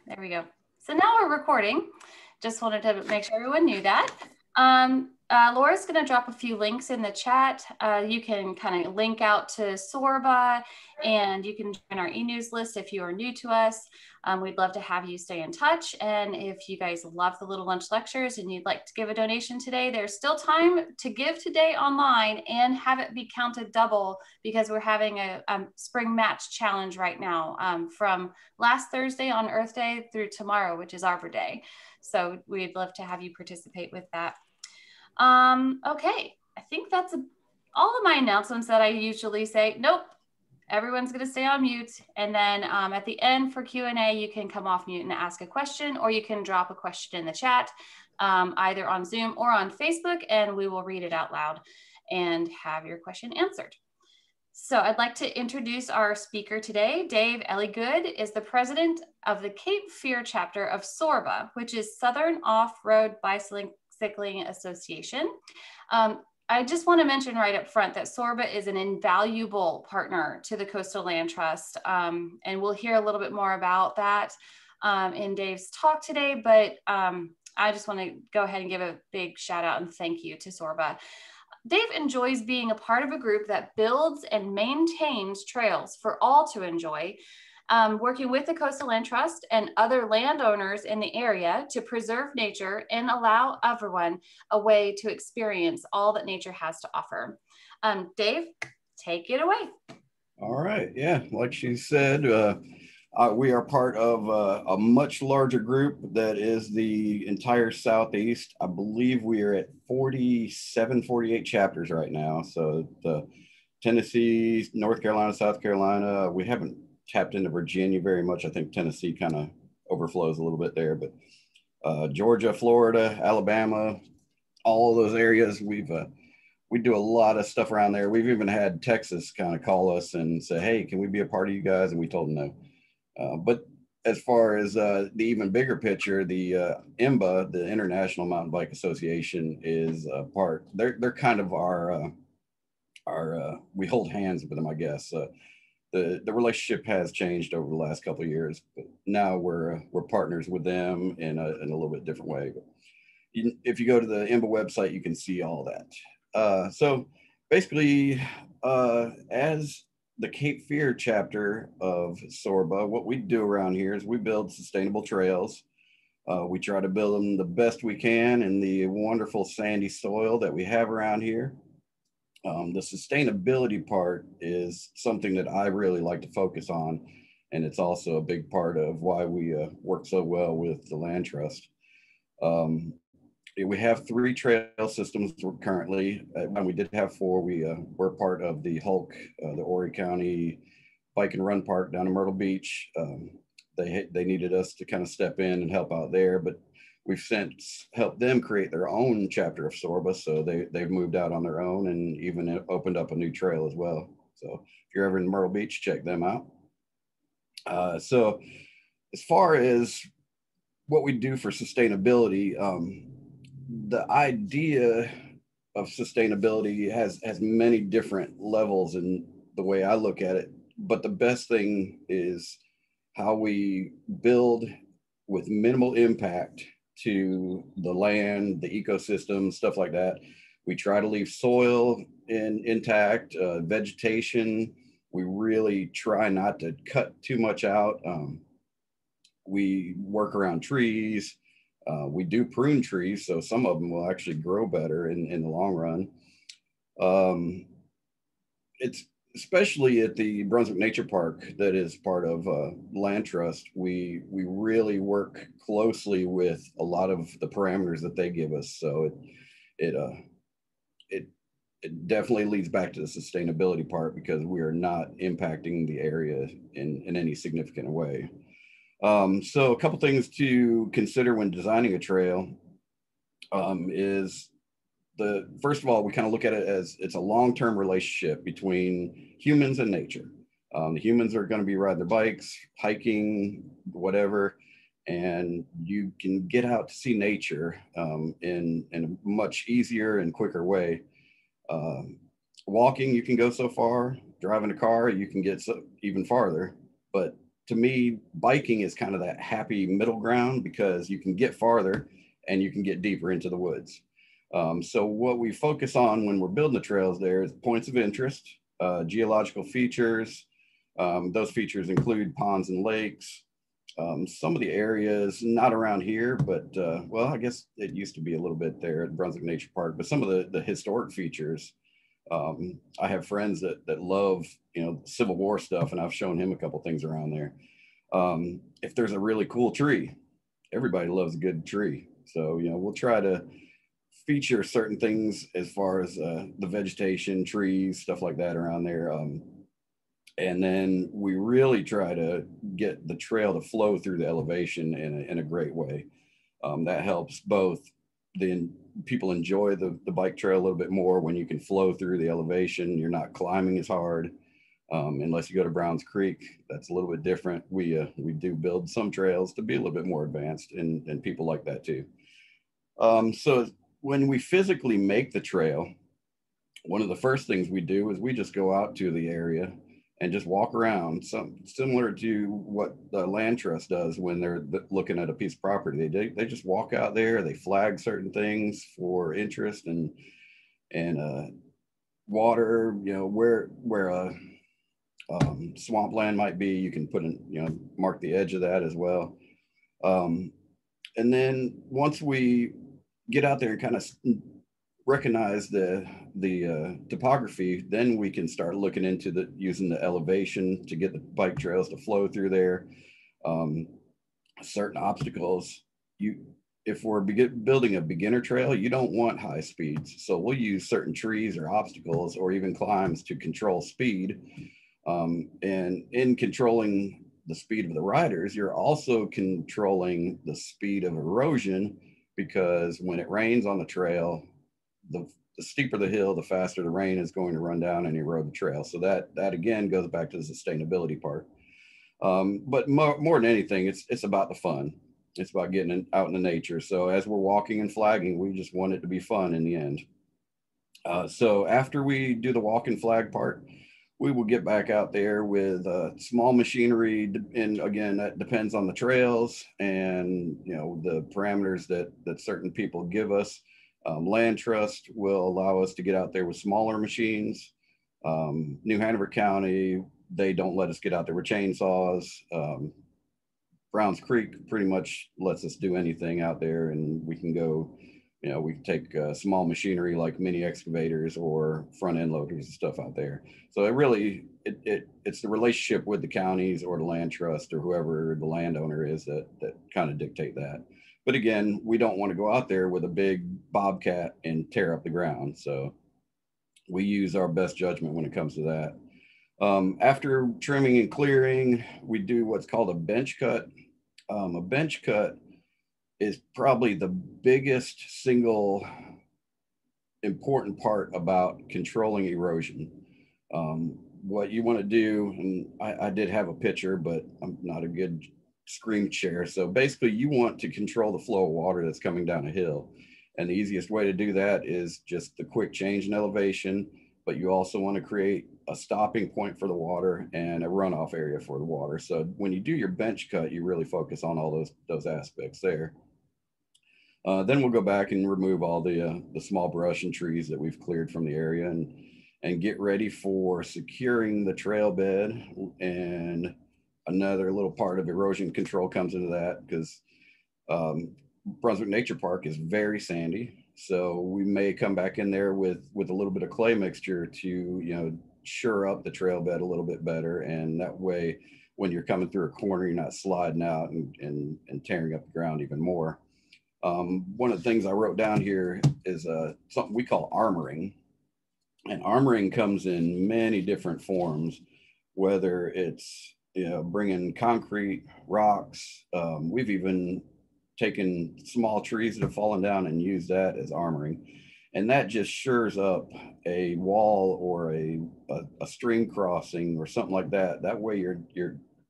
There we go. So now we're recording. Just wanted to make sure everyone knew that. Laura's going to drop a few links in the chat. You can kind of link out to SORBA, and you can join our e-news list if you are new to us. We'd love to have you stay in touch. And if you guys love the Little Lunch Lectures and you'd like to give a donation today, there's still time to give today online and have it be counted double, because we're having a spring match challenge right now from last Thursday on Earth Day through tomorrow, which is Arbor Day. So we'd love to have you participate with that. Okay, I think that's all of my announcements that I usually say. Nope. Everyone's going to stay on mute. And then at the end for Q&A, you can come off mute and ask a question, or you can drop a question in the chat, either on Zoom or on Facebook, and we will read it out loud and have your question answered. So I'd like to introduce our speaker today. Dave Ellegood is the president of the Cape Fear chapter of SORBA, which is Southern Off-Road Bicycling Association. I just want to mention right up front that SORBA is an invaluable partner to the Coastal Land Trust, and we'll hear a little bit more about that in Dave's talk today, but I just want to go ahead and give a big shout out and thank you to SORBA. Dave enjoys being a part of a group that builds and maintains trails for all to enjoy, working with the Coastal Land Trust and other landowners in the area to preserve nature and allow everyone a way to experience all that nature has to offer. Dave, take it away. All right. Yeah, like she said, we are part of a much larger group that is the entire Southeast. I believe we are at 47, 48 chapters right now. So the Tennessee, North Carolina, South Carolina, we haven't tapped into Virginia very much. I think Tennessee kind of overflows a little bit there, but Georgia, Florida, Alabama, all of those areas, we do a lot of stuff around there. We've even had Texas kind of call us and say, hey, can we be a part of you guys? And we told them no. But as far as the even bigger picture, the IMBA, the International Mountain Bike Association, is a part. They're kind of our we hold hands with them, I guess. The relationship has changed over the last couple of years, but now we're partners with them in a little bit different way. But if you go to the IMBA website, you can see all that. So basically, as the Cape Fear chapter of SORBA, what we do around here is we build sustainable trails. We try to build them the best we can in the wonderful sandy soil that we have around here. The sustainability part is something that I really like to focus on, and it's also a big part of why we work so well with the Land Trust. We have 3 trail systems currently. When we did have 4, we're part of the Hulk, the Horry County Bike and Run Park down in Myrtle Beach. They needed us to kind of step in and help out there, but we've since helped them create their own chapter of SORBA, so they've moved out on their own and even opened up a new trail as well. So if you're ever in Myrtle Beach, check them out. So as far as what we do for sustainability, the idea of sustainability has many different levels in the way I look at it, but the best thing is how we build with minimal impact to the land, the ecosystem, stuff like that. We try to leave soil intact, vegetation. We really try not to cut too much out. We work around trees. We do prune trees, so some of them will actually grow better in the long run. It's especially at the Brunswick Nature Park that is part of Land Trust. We really work closely with a lot of the parameters that they give us. So it definitely leads back to the sustainability part, because we are not impacting the area in any significant way. So a couple things to consider when designing a trail is first of all, we kind of look at it as it's a long-term relationship between humans and nature. The humans are going to be riding their bikes, hiking, whatever, and you can get out to see nature in a much easier and quicker way. Walking, you can go so far. Driving a car, you can get even farther. But to me, biking is kind of that happy middle ground because you can get farther and you can get deeper into the woods. So what we focus on when we're building the trails there is points of interest, geological features. Those features include ponds and lakes. Some of the areas, not around here, but well, I guess it used to be a little bit there at Brunswick Nature Park, but some of the historic features. I have friends that love, you know, Civil War stuff, and I've shown him a couple things around there. If there's a really cool tree, everybody loves a good tree. So, you know, we'll try to feature certain things as far as the vegetation, trees, stuff like that around there. And then we really try to get the trail to flow through the elevation in a great way. That helps both the people enjoy the bike trail a little bit more when you can flow through the elevation. You're not climbing as hard, unless you go to Browns Creek. That's a little bit different. We do build some trails to be a little bit more advanced, and people like that too. So when we physically make the trail, one of the first things we do is we just go out to the area and just walk around, similar to what the land trust does when they're looking at a piece of property. They just walk out there, they flag certain things for interest and water, you know, where swampland might be, you can put in, you know, mark the edge of that as well. And then once we get out there and kind of recognize the topography, then we can start looking into using the elevation to get the bike trails to flow through there. Certain obstacles, if we're building a beginner trail, you don't want high speeds, so we'll use certain trees or obstacles or even climbs to control speed. And in controlling the speed of the riders, you're also controlling the speed of erosion, because when it rains on the trail, the steeper the hill, the faster the rain is going to run down and erode the trail. So that again goes back to the sustainability part. But more than anything, it's about the fun. It's about getting out in the nature. So as we're walking and flagging, we just want it to be fun in the end. So after we do the walk and flag part, we will get back out there with small machinery, and again, that depends on the trails and, you know, the parameters that certain people give us. Land Trust will allow us to get out there with smaller machines. New Hanover County, they don't let us get out there with chainsaws. Browns Creek pretty much lets us do anything out there, and we can go, you know, we can take small machinery like mini excavators or front end loaders and stuff out there. So it's the relationship with the counties or the Land Trust or whoever the landowner is that kind of dictate that. But again, we don't want to go out there with a big bobcat and tear up the ground. So we use our best judgment when it comes to that. After trimming and clearing, we do what's called a bench cut. A bench cut is probably the biggest single important part about controlling erosion. What you want to do, and I did have a picture, but I'm not a good screen share. So basically you want to control the flow of water that's coming down a hill. And the easiest way to do that is just the quick change in elevation, but you also want to create a stopping point for the water and a runoff area for the water. So when you do your bench cut, you really focus on all those aspects there. Then we'll go back and remove all the small brush and trees that we've cleared from the area and get ready for securing the trail bed. And another little part of erosion control comes into that, because Brunswick Nature Park is very sandy. So we may come back in there with a little bit of clay mixture to, you know, sure up the trail bed a little bit better. And that way, when you're coming through a corner, you're not sliding out and tearing up the ground even more. One of the things I wrote down here is something we call armoring. And armoring comes in many different forms, whether it's, you know, bringing concrete, rocks. We've even taken small trees that have fallen down and used that as armoring. And that just shores up a wall or a stream crossing or something like that. That way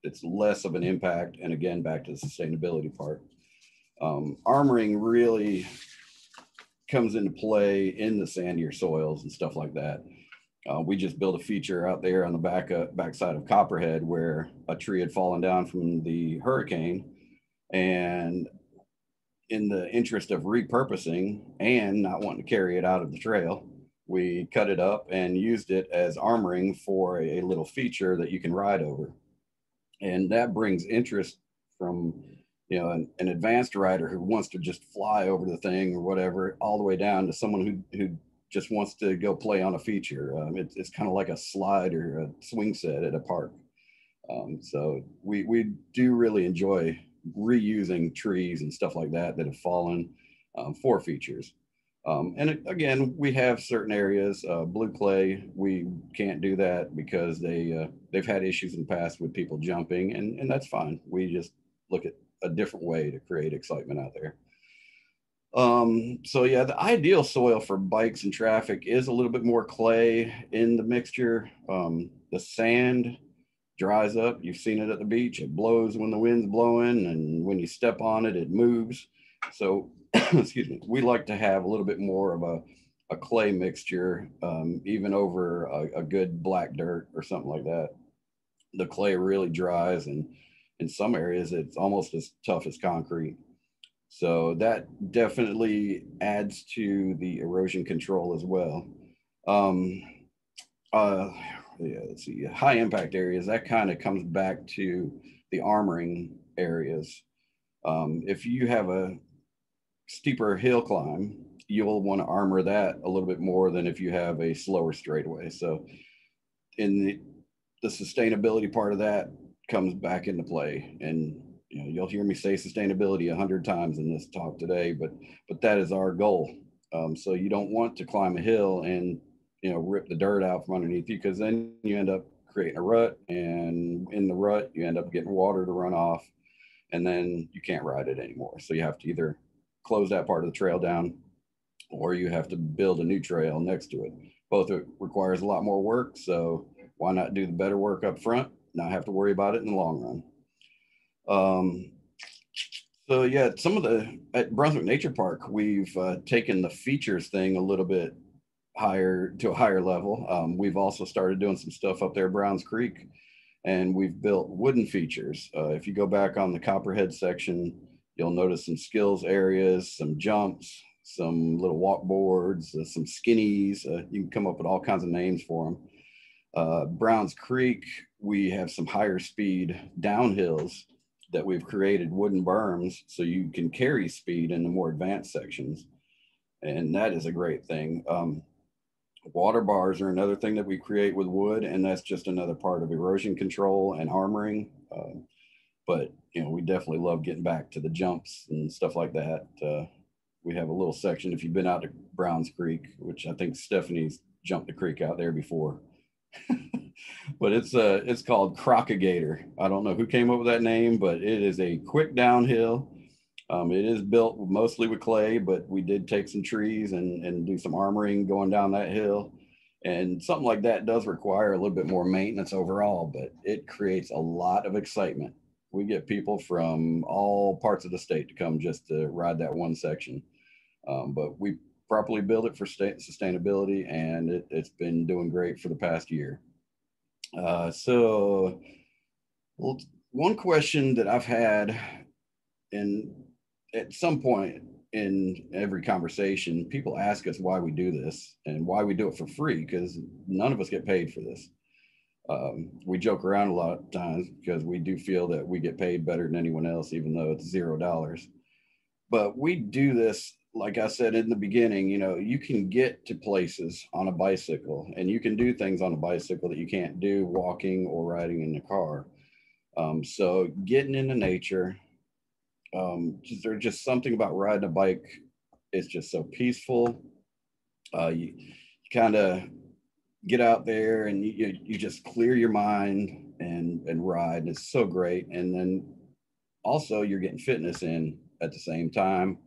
it's less of an impact. And again, back to the sustainability part. Armoring really comes into play in the sandier soils and stuff like that. We just built a feature out there on the backside of Copperhead where a tree had fallen down from the hurricane, and in the interest of repurposing and not wanting to carry it out of the trail, we cut it up and used it as armoring for a little feature that you can ride over. And that brings interest from, you know, an advanced rider who wants to just fly over the thing or whatever, all the way down to someone who just wants to go play on a feature. It's kind of like a slide or a swing set at a park. So we do really enjoy reusing trees and stuff like that have fallen for features. Again, we have certain areas, blue clay, we can't do that because they've had issues in the past with people jumping, and that's fine. We just look at a different way to create excitement out there. So yeah, the ideal soil for bikes and traffic is a little bit more clay in the mixture. The sand dries up. You've seen it at the beach. It blows when the wind's blowing, and when you step on it, it moves. So, excuse me, we like to have a little bit more of a clay mixture, even over a good black dirt or something like that. The clay really dries, and in some areas, it's almost as tough as concrete. So that definitely adds to the erosion control as well. Um, yeah, let's see, high impact areas, that kind of comes back to the armoring areas. If you have a steeper hill climb, you'll want to armor that a little bit more than if you have a slower straightaway. So in the sustainability part of that comes back into play. And you know, you'll hear me say sustainability 100 times in this talk today, but that is our goal. So you don't want to climb a hill and, you know, rip the dirt out from underneath you, because then you end up creating a rut, and in the rut you end up getting water to run off, and then you can't ride it anymore. So you have to either close that part of the trail down, or you have to build a new trail next to it. Both it requires a lot more work, so why not do the better work up front, not have to worry about it in the long run. So yeah, at Brunswick Nature Park, we've taken the features thing a little bit higher to a higher level. We've also started doing some stuff up there, Browns Creek, and we've built wooden features. If you go back on the Copperhead section, you'll notice some skills areas, some jumps, some little walk boards, some skinnies. You can come up with all kinds of names for them. Browns Creek, we have some higher speed downhills that we've created wooden berms so you can carry speed in the more advanced sections. And that is a great thing. Water bars are another thing that we create with wood, and that's just another part of erosion control and armoring. But you know, we definitely love getting back to the jumps and stuff like that. We have a little section, if you've been out to Browns Creek, which I think Stephanie's jumped the creek out there before. But it's called Crocagator. I don't know who came up with that name, but it is a quick downhill. It is built mostly with clay, but we did take some trees and do some armoring going down that hill. And something like that does require a little bit more maintenance overall, but it creates a lot of excitement. We get people from all parts of the state to come just to ride that one section. But we properly build it for sustainability, and it's been doing great for the past year. So one question that I've had, and at some point in every conversation, people ask us why we do this and why we do it for free, because none of us get paid for this. We joke around a lot of times because we do feel that we get paid better than anyone else, even though it's $0. But we do this, like I said in the beginning, you know, you can get to places on a bicycle, and you can do things on a bicycle that you can't do walking or riding in the car. So getting into nature, there's just something about riding a bike. It's just so peaceful. You kind of get out there and you just clear your mind and ride, and it's so great. And then also you're getting fitness in at the same time.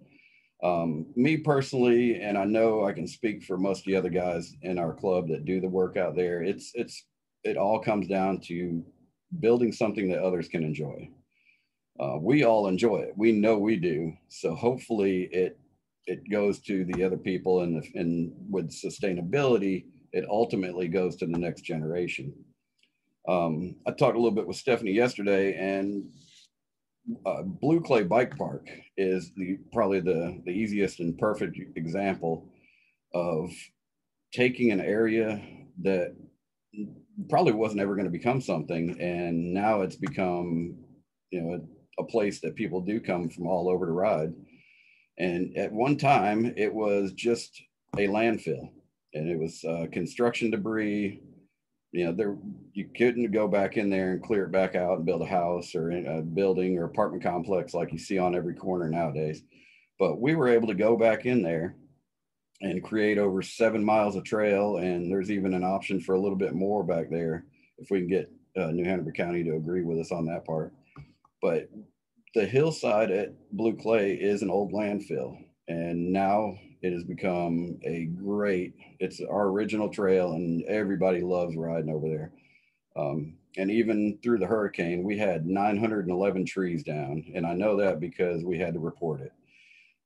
Me personally, and I know I can speak for most of the other guys in our club that do the work out there, it all comes down to building something that others can enjoy. We all enjoy it. We know we do. So hopefully it goes to the other people, and with sustainability, it ultimately goes to the next generation. I talked a little bit with Stephanie yesterday, and Blue Clay Bike Park is probably the easiest and perfect example of taking an area that probably wasn't ever going to become something, and now it's become, a place that people do come from all over to ride. And at one time, it was just a landfill, and it was construction debris. You couldn't go back in there and clear it back out and build a house or a building or apartment complex like you see on every corner nowadays. But we were able to go back in there and create over 7 miles of trail, and there's even an option for a little bit more back there if we can get New Hanover County to agree with us on that part. But the hillside at Blue Clay is an old landfill, and now it has become it's our original trail, and everybody loves riding over there. And even through the hurricane, we had 911 trees down, and I know that because we had to report it.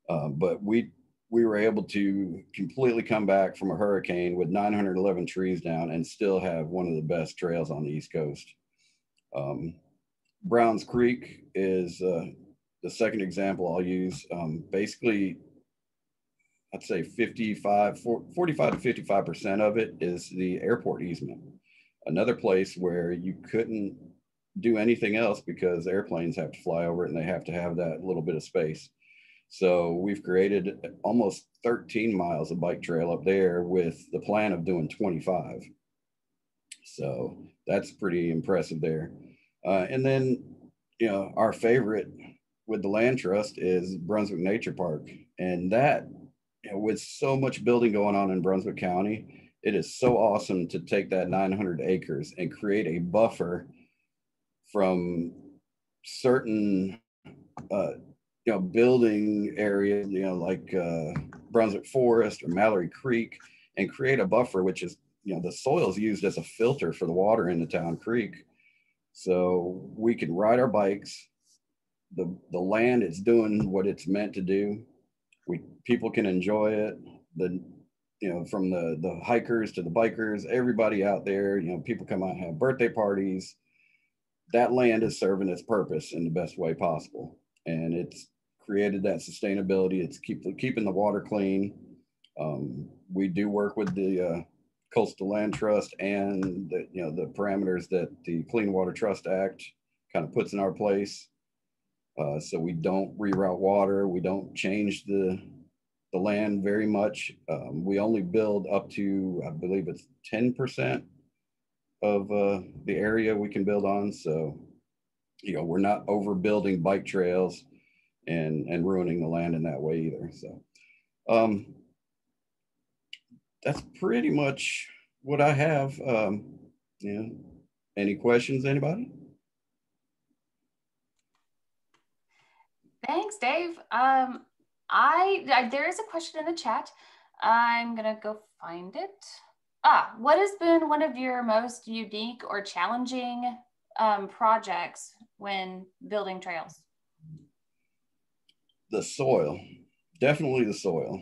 But we were able to completely come back from a hurricane with 911 trees down and still have one of the best trails on the East Coast. Browns Creek is the second example I'll use. Basically, I'd say 45 to 55% of it is the airport easement. Another place where you couldn't do anything else because airplanes have to fly over it and they have to have that little bit of space. So we've created almost 13 miles of bike trail up there with the plan of doing 25. So that's pretty impressive there. And then, our favorite with the land trust is Brunswick Nature Park. And that, with so much building going on in Brunswick County, it is so awesome to take that 900 acres and create a buffer from certain, building areas, like Brunswick Forest or Mallory Creek, and create a buffer, which is, the soil is used as a filter for the water in the town creek. So we can ride our bikes. The land is doing what it's meant to do. People can enjoy it. From the hikers to the bikers, everybody out there, people come out and have birthday parties. That land is serving its purpose in the best way possible. And it's created that sustainability. It's keeping the water clean. We do work with the Coastal Land Trust and the parameters that the Clean Water Trust Act kind of puts in our place. So we don't reroute water. We don't change the land very much. We only build up to, I believe it's 10% of the area we can build on. So, we're not overbuilding bike trails and ruining the land in that way either. So that's pretty much what I have. Any questions, anybody? Thanks, Dave. There is a question in the chat. I'm gonna go find it. What has been one of your most unique or challenging projects when building trails? The soil, definitely the soil.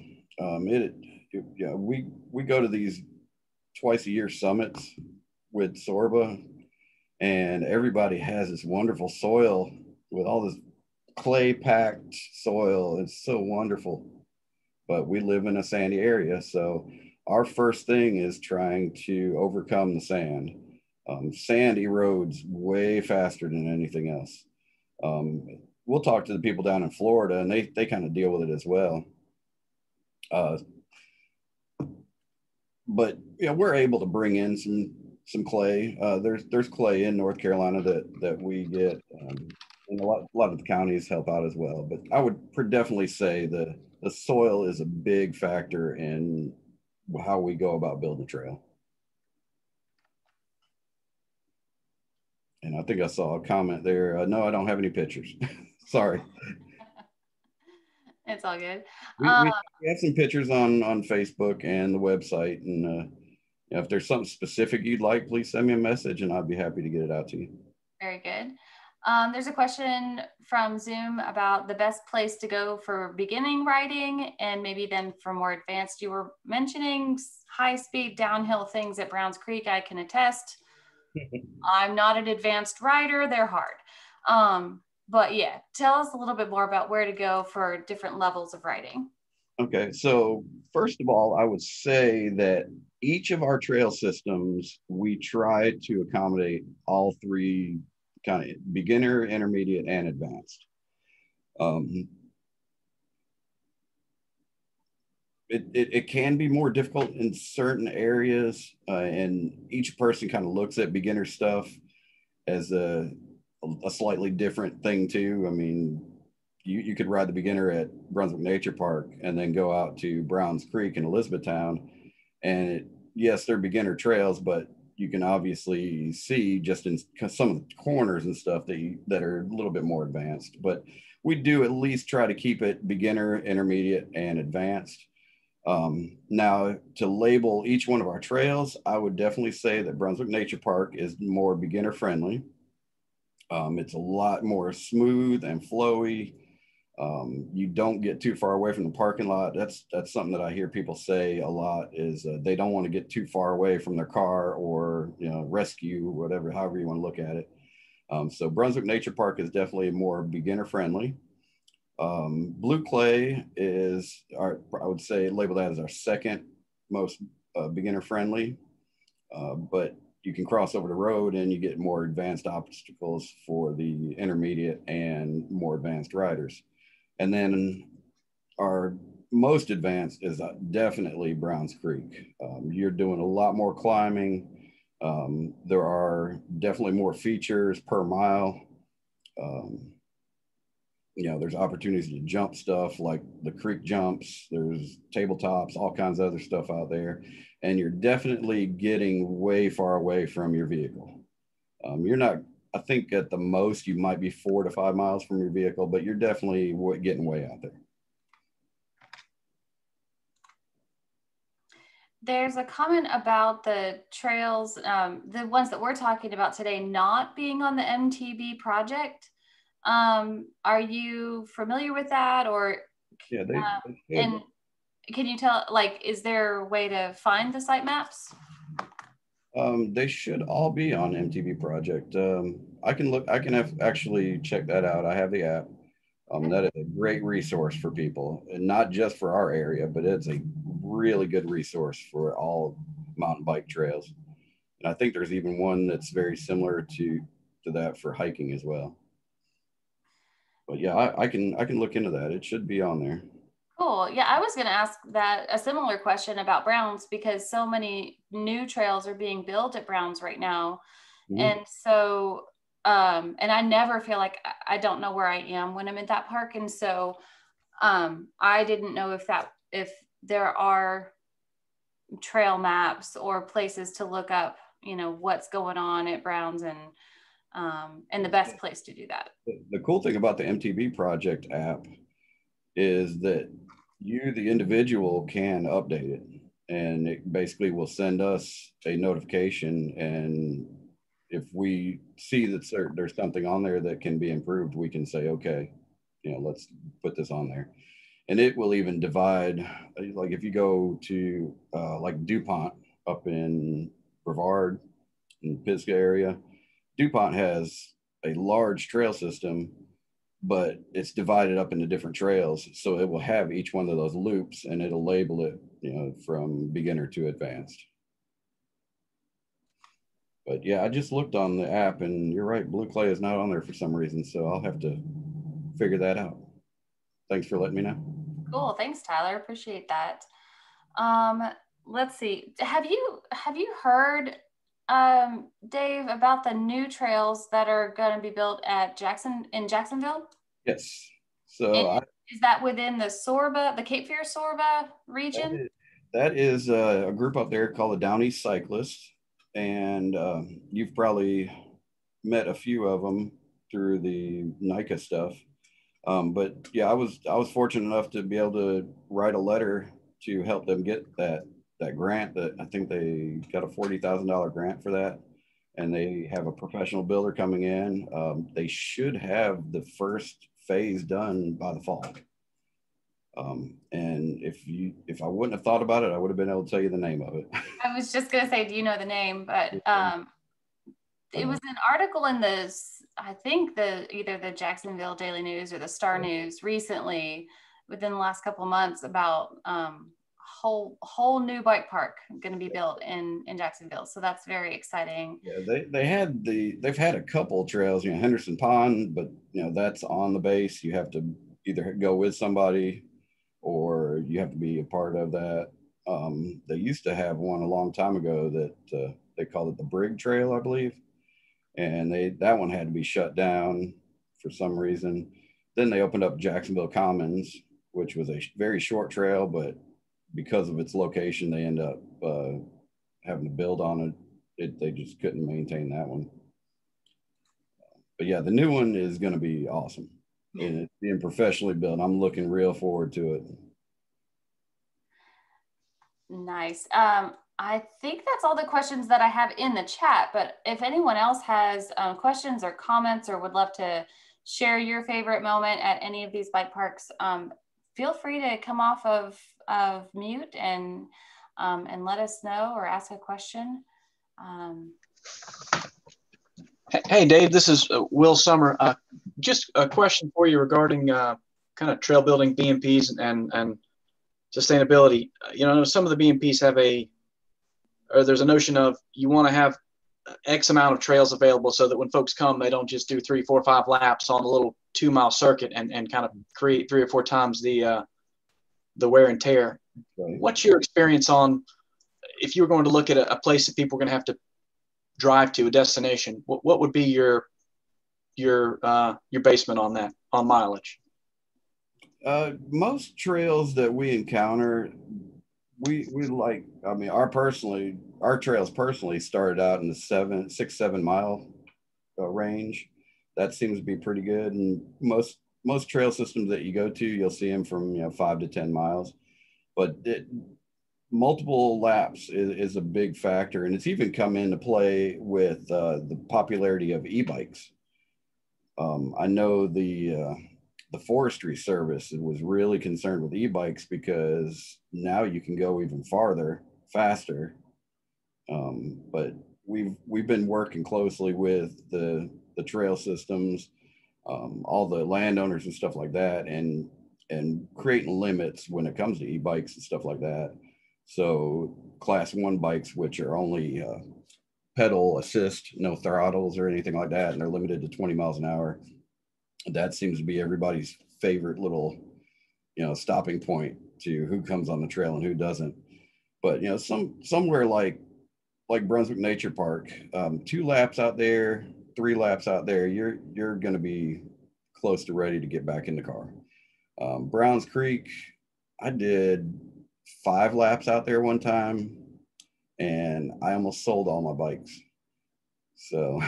We go to these twice a year summits with SORBA, and everybody has this wonderful soil with all this clay packed soil. It's so wonderful, but we live in a sandy area. So our first thing is trying to overcome the sand. Sand erodes way faster than anything else. We'll talk to the people down in Florida, and they kind of deal with it as well. But we're able to bring in some clay. There's clay in North Carolina that we get, and a lot of the counties help out as well. But I would definitely say the soil is a big factor in how we go about building a trail. And I think I saw a comment there. No, I don't have any pictures. Sorry. It's all good. We have some pictures on Facebook and the website. And if there's something specific you'd like, please send me a message and I'll be happy to get it out to you. Very good. There's a question from Zoom about the best place to go for beginning riding and maybe then for more advanced. You were mentioning high speed downhill things at Browns Creek. I can attest. I'm not an advanced rider. They're hard. But yeah, tell us a little bit more about where to go for different levels of riding. Okay, so first of all, I would say that each of our trail systems, we try to accommodate all three kind of beginner, intermediate, and advanced. It can be more difficult in certain areas, and each person kind of looks at beginner stuff as a slightly different thing too. I mean, you could ride the beginner at Brunswick Nature Park and then go out to Browns Creek in Elizabethtown, and yes, they're beginner trails, but you can obviously see just in some of the corners and stuff that are a little bit more advanced. But we do at least try to keep it beginner, intermediate, and advanced. Now, to label each one of our trails, I would definitely say that Brunswick Nature Park is more beginner friendly. It's a lot more smooth and flowy. You don't get too far away from the parking lot. That's something that I hear people say a lot is they don't want to get too far away from their car or, you know, rescue, whatever, however you want to look at it. So Brunswick Nature Park is definitely more beginner friendly. Blue clay is I would say label that as our second most beginner friendly, but you can cross over the road and you get more advanced obstacles for the intermediate and more advanced riders. And then our most advanced is definitely Browns Creek. You're doing a lot more climbing. There are definitely more features per mile. You know, there's opportunities to jump stuff like the creek jumps, there's tabletops, all kinds of other stuff out there. And you're definitely getting way far away from your vehicle. You're not, I think at the most you might be 4 to 5 miles from your vehicle, but you're definitely getting way out there. There's a comment about the trails, the ones that we're talking about today, not being on the MTB project. Are you familiar with that, or yeah, and can you tell, like, is there a way to find the site maps? They should all be on MTB project. I can actually check that out. I have the app. That is a great resource for people, and not just for our area, but it's a really good resource for all mountain bike trails. And I think there's even one that's very similar to that for hiking as well. But yeah, I can look into that. It should be on there. Cool. Yeah, I was going to ask that a similar question about Browns because so many new trails are being built at Browns right now. Mm-hmm. And so, and I never feel like I don't know where I am when I'm at that park. And so I didn't know if there are trail maps or places to look up, you know, what's going on at Browns and the best place to do that. The cool thing about the MTB project app is that you, the individual, can update it, and it basically will send us a notification. And if we see that there's something on there that can be improved, we can say, okay, you know, let's put this on there. And it will even divide, like if you go to like DuPont up in Brevard in the Pisgah area, DuPont has a large trail system, but it's divided up into different trails. So it will have each one of those loops and it'll label it, you know, from beginner to advanced. But yeah, I just looked on the app and you're right, blue clay is not on there for some reason. So I'll have to figure that out. Thanks for letting me know. Cool. Thanks, Tyler. Appreciate that. Let's see. Have you heard, Dave, about the new trails that are going to be built at Jacksonville? Yes. So is that within the SORBA, the Cape Fear SORBA region? That is a group up there called the Down East Cyclists. And you've probably met a few of them through the NICA stuff. But yeah, I was fortunate enough to be able to write a letter to help them get that grant. That I think they got a $40,000 grant for that. and they have a professional builder coming in. They should have the first phase done by the fall. And if I wouldn't have thought about it, I would have been able to tell you the name of it. I was just gonna say, do you know the name? But it was an article in I think either the Jacksonville Daily News or the Star News recently, within the last couple of months, about whole new bike park going to be built in Jacksonville. So that's very exciting. Yeah, they've had a couple of trails, Henderson Pond, but that's on the base. You have to either go with somebody or you have to be a part of that. They used to have one a long time ago that they called it the Brig Trail, I believe, and that one had to be shut down for some reason. Then they opened up Jacksonville Commons, which was a very short trail, but because of its location, they end up having to build on it. They just couldn't maintain that one. But yeah, the new one is going to be awesome, and it's being professionally built. I'm looking real forward to it. Nice. I think that's all the questions that I have in the chat, but if anyone else has questions or comments or would love to share your favorite moment at any of these bike parks, feel free to come off of mute and let us know or ask a question. Hey, Dave, this is Will Summer. Just a question for you regarding kind of trail building BMPs and sustainability. Some of the BMPs have there's a notion of you want to have X amount of trails available so that when folks come, they don't just do 3, 4, 5 laps on a little 2-mile circuit and kind of create 3 or 4 times the wear and tear. Right. What's your experience on, if you were going to look at a place that people are going to have to drive to, a destination, what would be your basement on that, on mileage? Most trails that we encounter, we like, our trails personally started out in the 6-7 mile range. That seems to be pretty good. And most trail systems that you go to, you'll see them from 5 to 10 miles. But multiple laps is a big factor, and it's even come into play with the popularity of e-bikes. I know the Forestry Service was really concerned with e-bikes because now you can go even farther, faster. But we've been working closely with the trail systems, all the landowners and stuff like that, and creating limits when it comes to e-bikes and stuff like that. So class 1 bikes, which are only pedal assist, no throttles or anything like that, and they're limited to 20 miles an hour. That seems to be everybody's favorite little, stopping point to who comes on the trail and who doesn't. But, somewhere like Brunswick Nature Park, 2 laps out there, 3 laps out there, you're going to be close to ready to get back in the car. Browns Creek, I did 5 laps out there one time, and I almost sold all my bikes. So,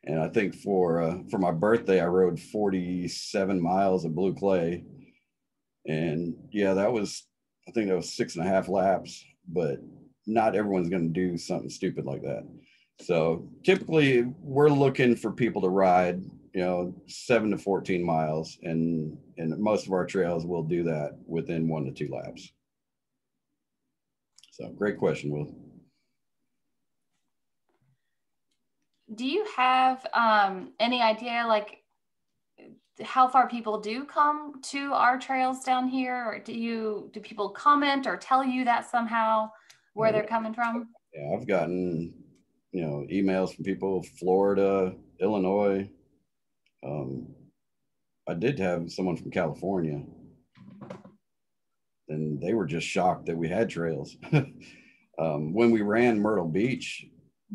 and I think for my birthday, I rode 47 miles of blue clay, and yeah, I think that was 6.5 laps, but not everyone's going to do something stupid like that. So typically we're looking for people to ride, 7 to 14 miles, and most of our trails will do that within 1 to 2 laps. So great question, Will. Do you have any idea how far people do come to our trails down here, or do people comment or tell you that somehow where they're coming from? Yeah, I've gotten emails from people, Florida, Illinois. I did have someone from California, and they were just shocked that we had trails. When we ran Myrtle Beach,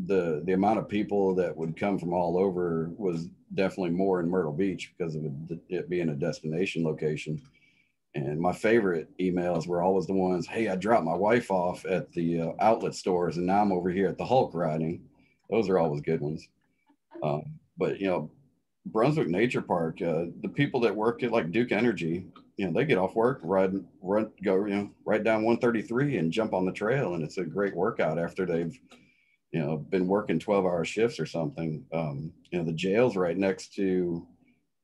the amount of people that would come from all over was definitely more in Myrtle Beach because of it being a destination location. And my favorite emails were always the ones, hey, I dropped my wife off at the outlet stores and now I'm over here at the Hulk riding. Those are always good ones. But, Brunswick Nature Park, the people that work at like Duke Energy, they get off work, go right down 133 and jump on the trail. And it's a great workout after they've, you know, been working 12-hour shifts or something. You know, the jail's right next to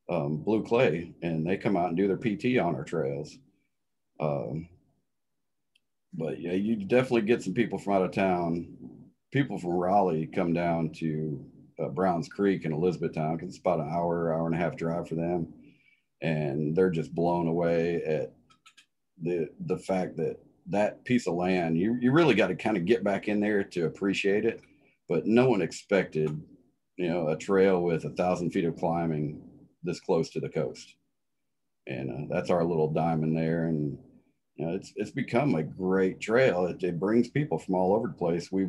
Blue Clay, and they come out and do their PT on our trails. But yeah, you definitely get some people from out of town. People from Raleigh come down to Browns Creek in Elizabethtown, because it's about an hour and a half drive for them, and they're just blown away at the fact that that piece of land, you really got to kind of get back in there to appreciate it. But no one expected, you know, a trail with 1,000 feet of climbing this close to the coast, and that's our little diamond there. And you know, it's become a great trail. It brings people from all over the place. We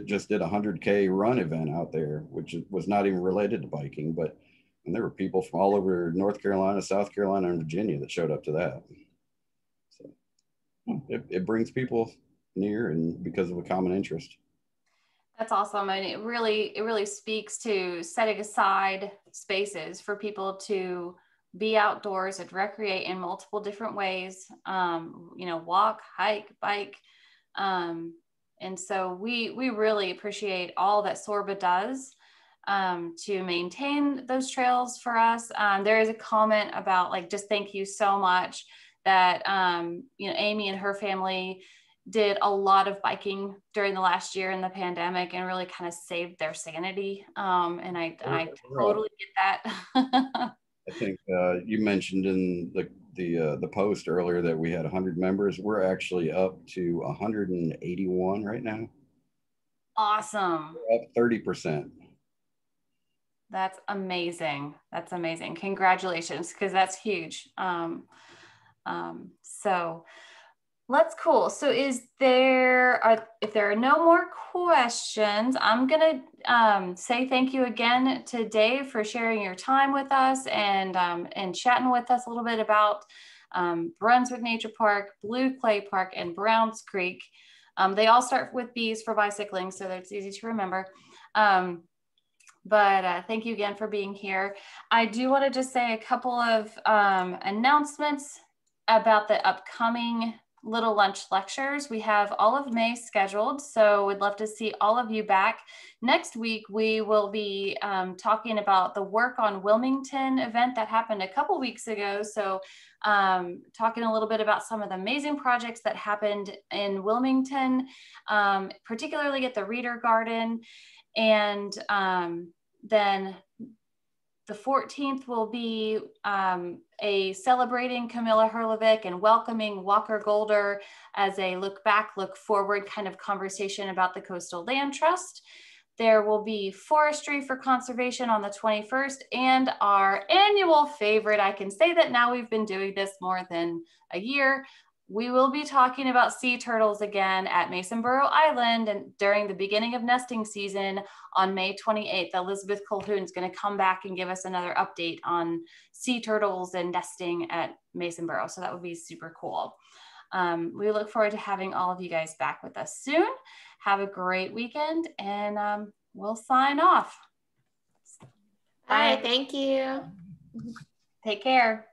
just did a 100K run event out there, which was not even related to biking, but and there were people from all over North Carolina, South Carolina, and Virginia that showed up to that. So it brings people near, and because of a common interest. That's awesome. And it really speaks to setting aside spaces for people to be outdoors and recreate in multiple different ways, you know, walk, hike, bike. And so we really appreciate all that SORBA does to maintain those trails for us. There is a comment about like, just thank you so much that, you know, Amy and her family did a lot of biking during the last year in the pandemic and really kind of saved their sanity. And I totally get that. I think you mentioned in the post earlier that we had 100 members. We're actually up to 181 right now. Awesome. We're up 30%. That's amazing. That's amazing. Congratulations, because that's huge. So that's cool. So if there are no more questions, I'm going to say thank you again to Dave for sharing your time with us and chatting with us a little bit about Brunswick Nature Park, Blue Clay Park, and Browns Creek. They all start with B's for bicycling, so that's easy to remember. But thank you again for being here. I do want to just say a couple of announcements about the upcoming Little Lunch lectures. We have all of May scheduled, so we'd love to see all of you back. Next week, we will be talking about the Work on Wilmington event that happened a couple weeks ago. So talking a little bit about some of the amazing projects that happened in Wilmington, particularly at the Reader Garden. And then the 14th will be a celebrating Camilla Herlovic and welcoming Walker Golder as a look back, look forward kind of conversation about the Coastal Land Trust. There will be forestry for conservation on the 21st, and our annual favorite, I can say that now we've been doing this more than a year, we will be talking about sea turtles again at Masonboro Island and during the beginning of nesting season on May 28th. Elizabeth Colhoun is going to come back and give us another update on sea turtles and nesting at Masonboro. So that would be super cool. We look forward to having all of you guys back with us soon. Have a great weekend, and we'll sign off. Bye. Thank you. Take care.